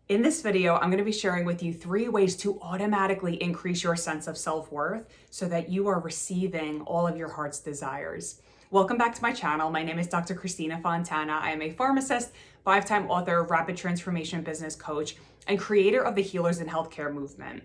In this video, I'm going to be sharing with you 3 ways to automatically increase your sense of self-worth so that you are receiving all of your heart's desires. Welcome back to my channel. My name is Dr. Christina Fontana. I am a pharmacist, 5-time author, rapid transformation business coach, and creator of the Healers in Healthcare movement.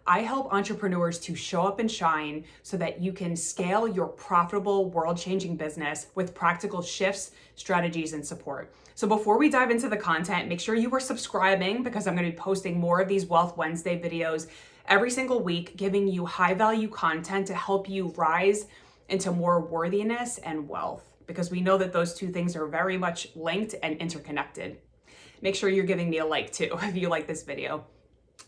I help entrepreneurs to show up and shine so that you can scale your profitable, world-changing business with practical shifts, strategies, and support. So before we dive into the content, make sure you are subscribing because I'm going to be posting more of these Wealth Wednesday videos every single week, giving you high-value content to help you rise into more worthiness and wealth, because we know that those two things are very much linked and interconnected. Make sure you're giving me a like too if you like this video.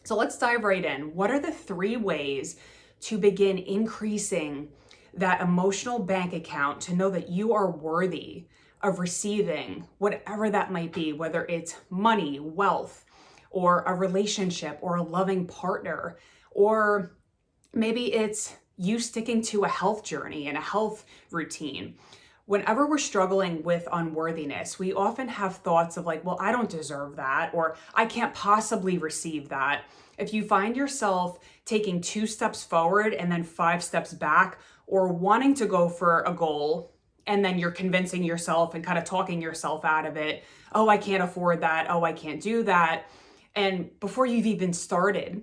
So let's dive right in. What are the 3 ways to begin increasing that emotional bank account to know that you are worthy of receiving whatever that might be, whether it's money, wealth, or a relationship, or a loving partner, or maybe it's you sticking to a health journey and a health routine. Whenever we're struggling with unworthiness, we often have thoughts of like, well, I don't deserve that, or I can't possibly receive that. If you find yourself taking 2 steps forward and then 5 steps back, or wanting to go for a goal, and then you're convincing yourself and kind of talking yourself out of it, oh, I can't afford that, oh, I can't do that. And before you've even started,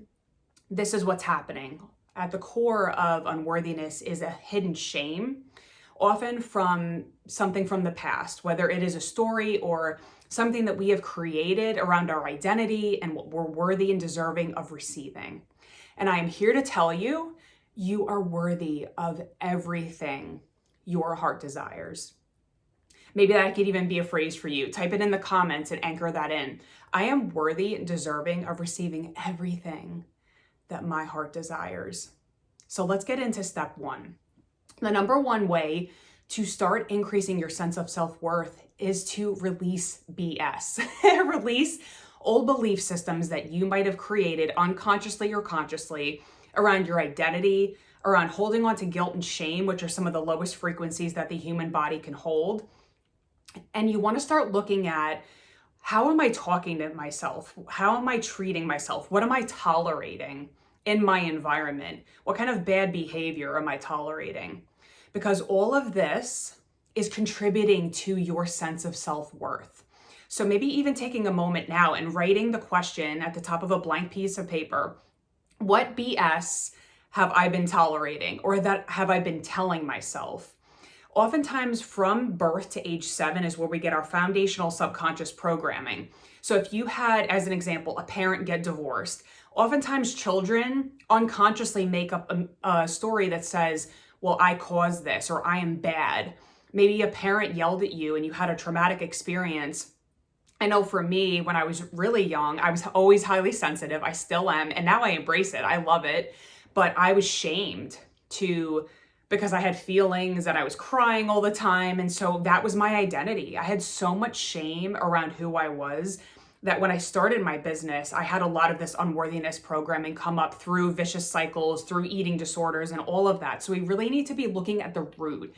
this is what's happening. At the core of unworthiness is a hidden shame, often from something from the past, whether it is a story or something that we have created around our identity and what we're worthy and deserving of receiving. And I am here to tell you, you are worthy of everything your heart desires. Maybe that could even be a phrase for you. Type it in the comments and anchor that in. I am worthy and deserving of receiving everything that my heart desires. So let's get into step 1. The number 1 way to start increasing your sense of self-worth is to release BS. Release old belief systems that you might have created unconsciously or consciously around your identity, around holding on to guilt and shame, which are some of the lowest frequencies that the human body can hold. And you want to start looking at, how am I talking to myself? How am I treating myself? What am I tolerating in my environment? What kind of bad behavior am I tolerating? Because all of this is contributing to your sense of self-worth. So maybe even taking a moment now and writing the question at the top of a blank piece of paper: what BS have I been tolerating, or that have I been telling myself? Oftentimes from birth to age 7 is where we get our foundational subconscious programming. So if you had, as an example, a parent get divorced, oftentimes children unconsciously make up a story that says, well, I caused this, or I am bad. Maybe a parent yelled at you and you had a traumatic experience. I know for me, when I was really young, I was always highly sensitive. I still am. And now I embrace it. I love it. But I was shamed because I had feelings and I was crying all the time. And so that was my identity. I had so much shame around who I was that when I started my business, I had a lot of this unworthiness programming come up through vicious cycles, through eating disorders, and all of that. So we really need to be looking at the root.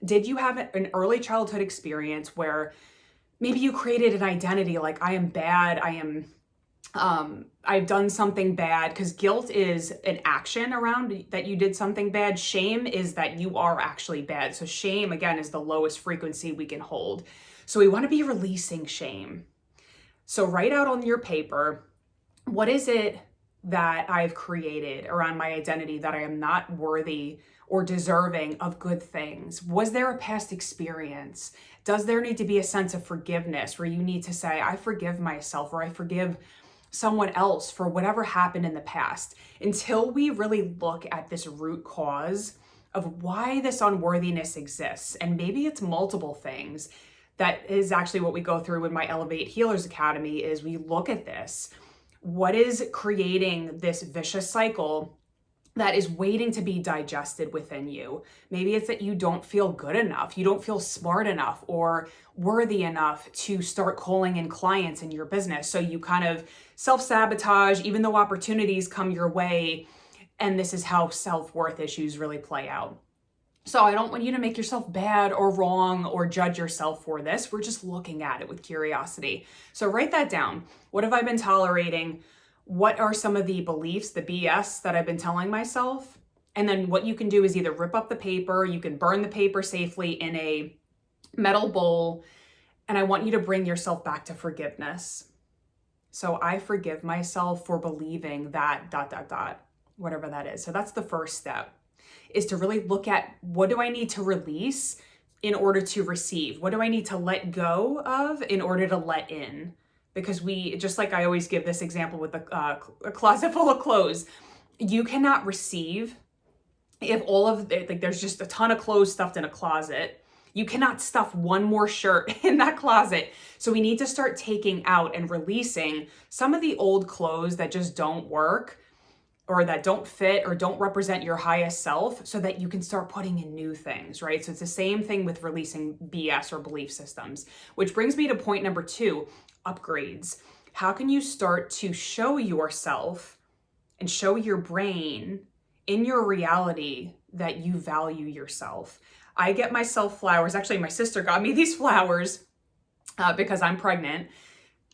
Did you have an early childhood experience where maybe you created an identity like, I am bad, I've done something bad? Because guilt is an action around that you did something bad. Shame is that you are actually bad. So shame, again, is the lowest frequency we can hold. So we want to be releasing shame. So write out on your paper, what is it that I've created around my identity that I am not worthy or deserving of good things? Was there a past experience? Does there need to be a sense of forgiveness where you need to say, I forgive myself, or I forgive someone else for whatever happened in the past? Until we really look at this root cause of why this unworthiness exists, and maybe it's multiple things. That is actually what we go through in my Elevate Healers Academy, is we look at this. What is creating this vicious cycle that is waiting to be digested within you? Maybe it's that you don't feel good enough, you don't feel smart enough or worthy enough to start calling in clients in your business. So you kind of self-sabotage, even though opportunities come your way. And this is how self-worth issues really play out. So I don't want you to make yourself bad or wrong or judge yourself for this. We're just looking at it with curiosity. So write that down. What have I been tolerating? What are some of the beliefs, the BS that I've been telling myself? And then what you can do is either rip up the paper, you can burn the paper safely in a metal bowl, and I want you to bring yourself back to forgiveness. So I forgive myself for believing that ... whatever that is. So that's the first step, is to really look at, what do I need to release in order to receive? What do I need to let go of in order to let in? Because we, just like I always give this example with a closet full of clothes, you cannot receive if all of, like, there's just a ton of clothes stuffed in a closet. You cannot stuff one more shirt in that closet. So we need to start taking out and releasing some of the old clothes that just don't work, or that don't fit or don't represent your highest self, so that you can start putting in new things, right? So it's the same thing with releasing BS or belief systems, which brings me to point number 2, upgrades. How can you start to show yourself and show your brain in your reality that you value yourself? I get myself flowers. Actually, my sister got me these flowers because I'm pregnant.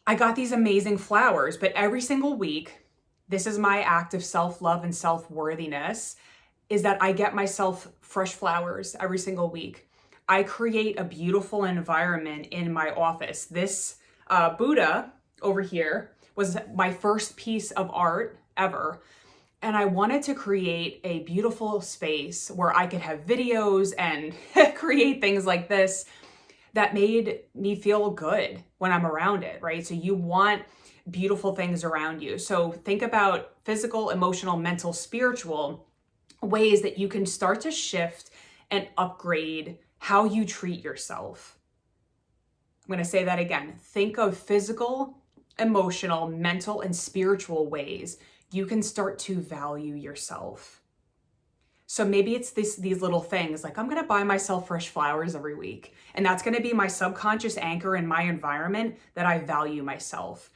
I got these amazing flowers, but every single week, this is my act of self-love and self-worthiness, is that I get myself fresh flowers every single week. I create a beautiful environment in my office. This Buddha over here was my first piece of art ever. And I wanted to create a beautiful space where I could have videos and create things like this that made me feel good when I'm around it, right? So you want beautiful things around you. So think about physical, emotional, mental, spiritual ways that you can start to shift and upgrade how you treat yourself. I'm going to say that again. Think of physical, emotional, mental, and spiritual ways you can start to value yourself. So maybe it's these little things, like I'm going to buy myself fresh flowers every week. And that's going to be my subconscious anchor in my environment that I value myself.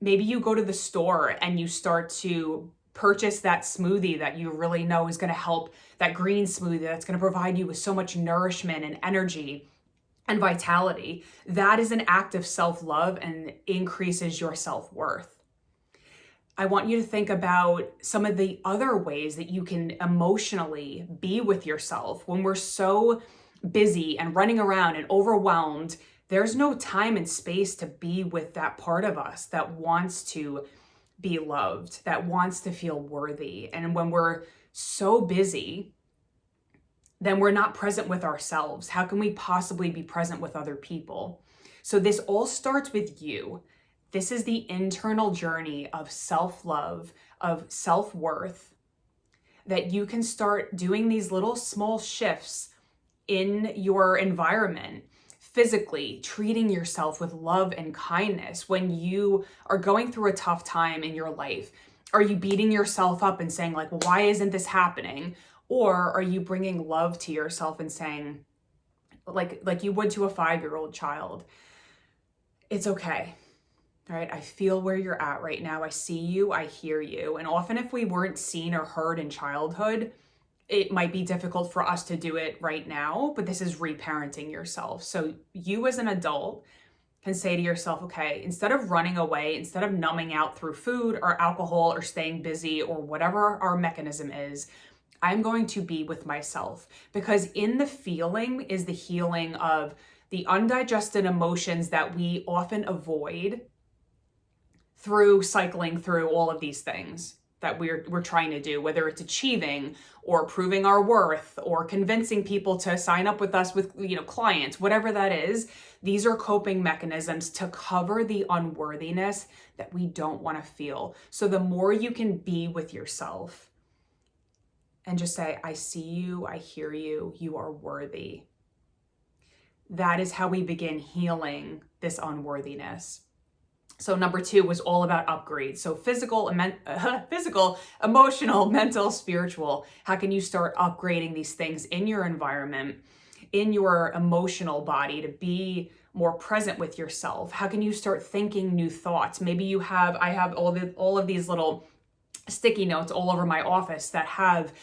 Maybe you go to the store and you start to purchase that smoothie that you really know is going to help, that green smoothie that's going to provide you with so much nourishment and energy and vitality. That is an act of self-love and increases your self-worth. I want you to think about some of the other ways that you can emotionally be with yourself. When we're so busy and running around and overwhelmed, there's no time and space to be with that part of us that wants to be loved, that wants to feel worthy. And when we're so busy, then we're not present with ourselves. How can we possibly be present with other people? So this all starts with you. This is the internal journey of self-love, of self-worth, that you can start doing these little small shifts in your environment, physically treating yourself with love and kindness. When you are going through a tough time in your life, are you beating yourself up and saying, like, well, why isn't this happening? Or are you bringing love to yourself and saying, like you would to a 5-year-old child, it's okay. All right, I feel where you're at right now. I see you, I hear you. And often if we weren't seen or heard in childhood, it might be difficult for us to do it right now, but this is reparenting yourself. So you as an adult can say to yourself, okay, instead of running away, instead of numbing out through food or alcohol or staying busy or whatever our mechanism is, I'm going to be with myself, because in the feeling is the healing of the undigested emotions that we often avoid through cycling through all of these things that we're trying to do, whether it's achieving or proving our worth or convincing people to sign up with us with, clients, whatever that is. These are coping mechanisms to cover the unworthiness that we don't want to feel. So the more you can be with yourself and just say, I see you, I hear you, you are worthy. That is how we begin healing this unworthiness. So number 2 was all about upgrades. So physical, emotional, mental, spiritual. How can you start upgrading these things in your environment, in your emotional body, to be more present with yourself? How can you start thinking new thoughts? Maybe I have all of these little sticky notes all over my office that have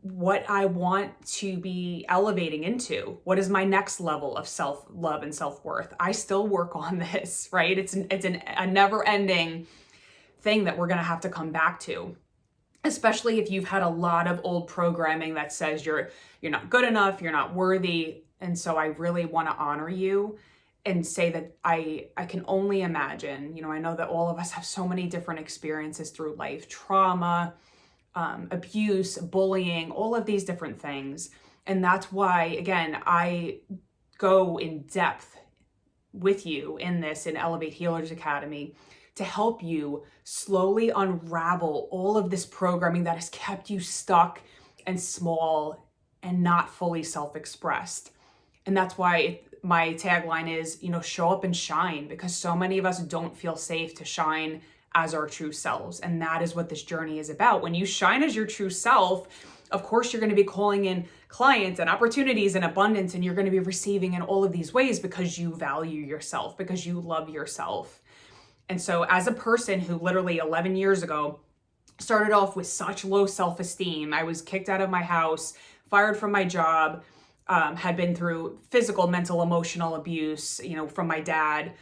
what I want to be elevating into. What is my next level of self-love and self-worth? I still work on this, right? It's a never-ending thing that we're going to have to come back to, especially if you've had a lot of old programming that says you're not good enough, you're not worthy. And so I really want to honor you and say that I can only imagine, I know that all of us have so many different experiences through life, trauma, abuse, bullying, all of these different things. And that's why, again, I go in depth with you in this in Elevate Healers Academy to help you slowly unravel all of this programming that has kept you stuck and small and not fully self-expressed. And that's why my tagline is, show up and shine, because so many of us don't feel safe to shine as our true selves. And that is what this journey is about. When you shine as your true self, of course, you're going to be calling in clients and opportunities and abundance, and you're going to be receiving in all of these ways because you value yourself, because you love yourself. And so as a person who literally 11 years ago started off with such low self-esteem, I was kicked out of my house, fired from my job, had been through physical, mental, emotional abuse, from my dad.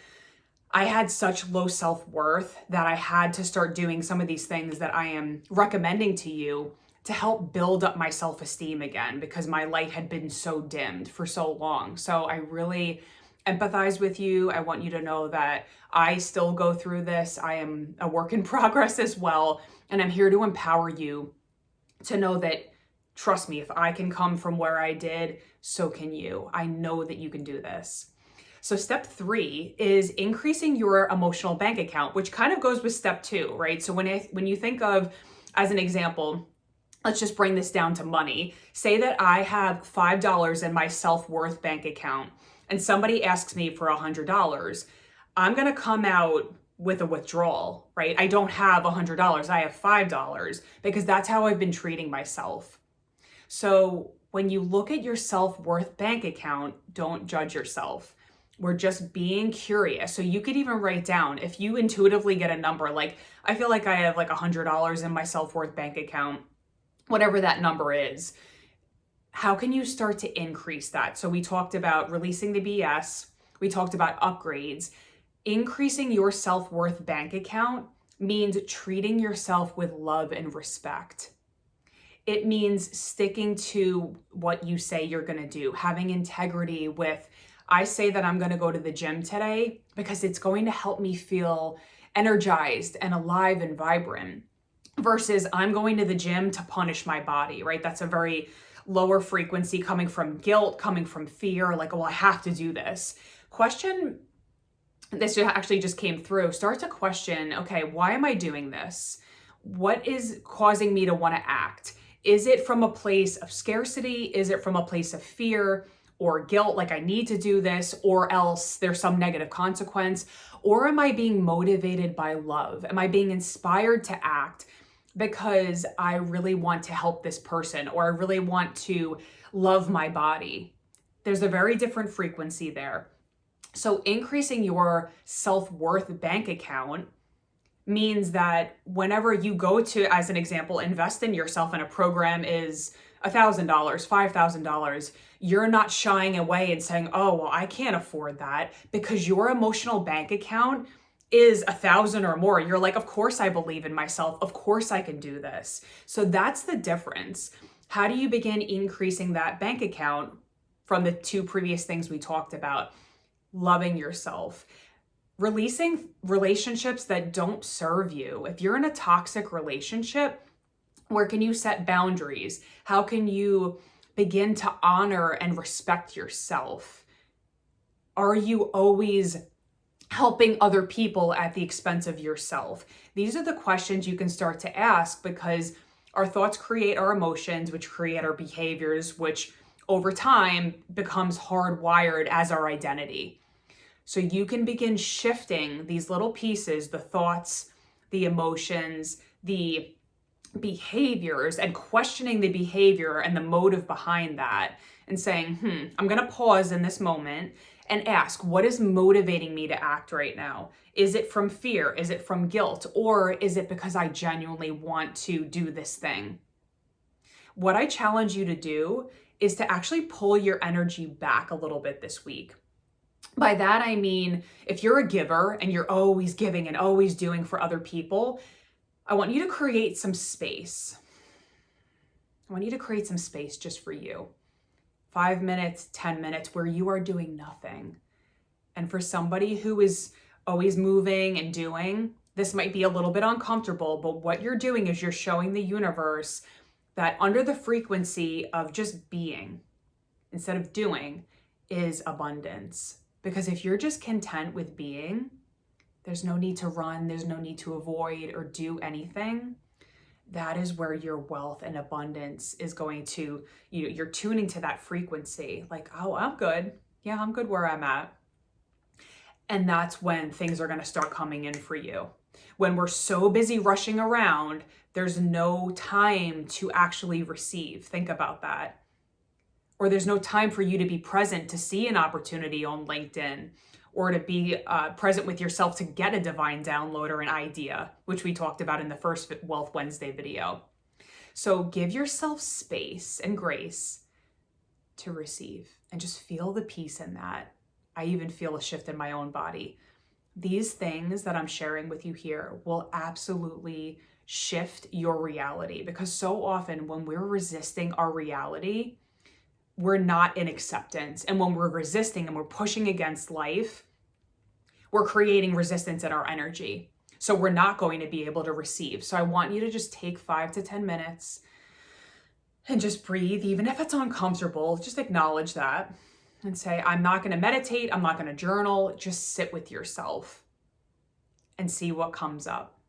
I had such low self-worth that I had to start doing some of these things that I am recommending to you to help build up my self-esteem again, because my light had been so dimmed for so long. So I really empathize with you. I want you to know that I still go through this. I am a work in progress as well. And I'm here to empower you to know that, trust me, if I can come from where I did, so can you. I know that you can do this. So step 3 is increasing your emotional bank account, which kind of goes with step 2, right? So when you think of, as an example, let's just bring this down to money. Say that I have $5 in my self-worth bank account and somebody asks me for $100. I'm going to come out with a withdrawal, right? I don't have $100. I have $5 because that's how I've been treating myself. So when you look at your self-worth bank account, don't judge yourself. We're just being curious. So you could even write down, if you intuitively get a number, like I feel like I have like $100 in my self-worth bank account, whatever that number is, how can you start to increase that? So we talked about releasing the BS. We talked about upgrades. Increasing your self-worth bank account means treating yourself with love and respect. It means sticking to what you say you're going to do, having integrity with, I say that I'm going to go to the gym today because it's going to help me feel energized and alive and vibrant, versus I'm going to the gym to punish my body, right? That's a very lower frequency, coming from guilt, coming from fear, like, well, I have to do this. Question, this actually just came through. Start to question, okay, why am I doing this? What is causing me to want to act? Is it from a place of scarcity? Is it from a place of fear or guilt, like I need to do this, or else there's some negative consequence? Or am I being motivated by love? Am I being inspired to act because I really want to help this person, or I really want to love my body? There's a very different frequency there. So increasing your self-worth bank account means that whenever you go to, as an example, invest in yourself, and a program is $1,000, $5,000, you're not shying away and saying, oh, well, I can't afford that, because your emotional bank account is 1,000 or more. You're like, of course I believe in myself. Of course I can do this. So that's the difference. How do you begin increasing that bank account from the 2 previous things we talked about? Loving yourself, releasing relationships that don't serve you. If you're in a toxic relationship, where can you set boundaries? How can you begin to honor and respect yourself? Are you always helping other people at the expense of yourself? These are the questions you can start to ask, because our thoughts create our emotions, which create our behaviors, which over time becomes hardwired as our identity. So you can begin shifting these little pieces, the thoughts, the emotions, the behaviors, and questioning the behavior and the motive behind that, and saying, I'm going to pause in this moment and ask, what is motivating me to act right now? Is it from fear? Is it from guilt? Or is it because I genuinely want to do this thing? What I challenge you to do is to actually pull your energy back a little bit this week. By that, I mean, if you're a giver and you're always giving and always doing for other people, I want you to create some space. I want you to create some space just for you. 5 minutes, 10 minutes where you are doing nothing. And for somebody who is always moving and doing, this might be a little bit uncomfortable, but what you're doing is you're showing the universe that under the frequency of just being instead of doing is abundance. Because if you're just content with being, there's no need to run, there's no need to avoid or do anything. That is where your wealth and abundance is going to, you're tuning to that frequency. Like, oh, I'm good. Yeah, I'm good where I'm at. And that's when things are going to start coming in for you. When we're so busy rushing around, there's no time to actually receive. Think about that. Or there's no time for you to be present to see an opportunity on LinkedIn, or to be present with yourself to get a divine download or an idea, which we talked about in the first Wealth Wednesday video. So give yourself space and grace to receive and just feel the peace in that. I even feel a shift in my own body. These things that I'm sharing with you here will absolutely shift your reality, because so often when we're resisting our reality, we're not in acceptance. And when we're resisting and we're pushing against life, we're creating resistance in our energy. So we're not going to be able to receive. So I want you to just take 5 to 10 minutes and just breathe. Even if it's uncomfortable, just acknowledge that and say, I'm not going to meditate. I'm not going to journal. Just sit with yourself and see what comes up.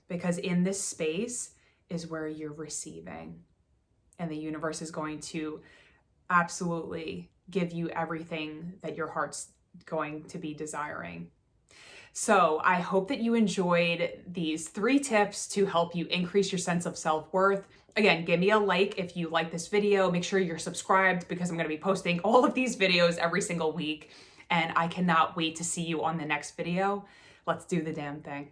Because in this space is where you're receiving. And the universe is going to absolutely give you everything that your heart's going to be desiring. So I hope that you enjoyed these 3 tips to help you increase your sense of self-worth. Again, give me a like if you like this video. Make sure you're subscribed, because I'm going to be posting all of these videos every single week. And I cannot wait to see you on the next video. Let's do the damn thing.